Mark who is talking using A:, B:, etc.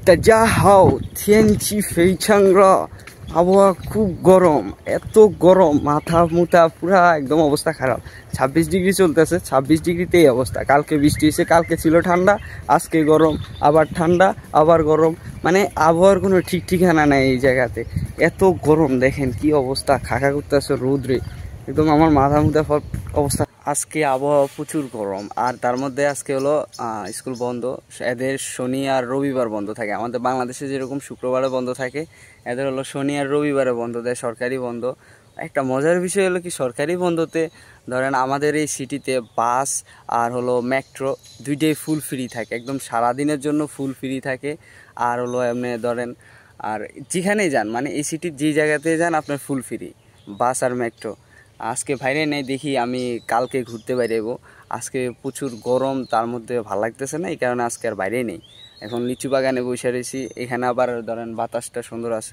A: 大家好，আবহাওয়া খুব গরম, এত গরম মাথা মুথা পুরা একদম অবস্থা খারাপ। 26 ডিগ্রি চলতেছে, 26 ডিগ্রিতেই অবস্থা। কালকে বৃষ্টি হয়েছে, কালকে ছিল ঠান্ডা, আজকে গরম, আবার ঠান্ডা আবার গরম, মানে আবহাওয়ার কোনো ঠিক ঠিকানা নাই এই জায়গাতে। এত গরম দেখেন কি অবস্থা, খাকা করতেছে রোদ্রে, একদম আমার মাথা মুথা অবস্থা। আজকে আবহাওয়া প্রচুর গরম, আর তার মধ্যে আজকে হলো স্কুল বন্ধ। এদের শনি আর রবিবার বন্ধ থাকে। আমাদের বাংলাদেশে যেরকম শুক্রবারে বন্ধ থাকে, এদের হলো শনি আর রবিবারে বন্ধ দেয়, সরকারি বন্ধ। একটা মজার বিষয় হলো কি, সরকারি বন্ধতে ধরেন আমাদের এই সিটিতে বাস আর হলো মেট্রো দুইটাই ফুল ফ্রি থাকে, একদম সারাদিনের জন্য ফুল ফ্রি থাকে। আর হলো এমনি ধরেন আর যেখানেই যান, মানে এই সিটির যেই জায়গাতে যান আপনার ফুল ফ্রি বাস আর মেট্রো। আজকে বাইরে নেই, দেখি আমি কালকে ঘুরতে বাইরেবো। আজকে প্রচুর গরম, তার মধ্যে ভালো লাগতেছে না, এই কারণে আজকে আর বাইরে নেই। এখন লিচু বাগানে বসে রয়েছি, এখানে আবার ধরেন বাতাসটা সুন্দর আছে।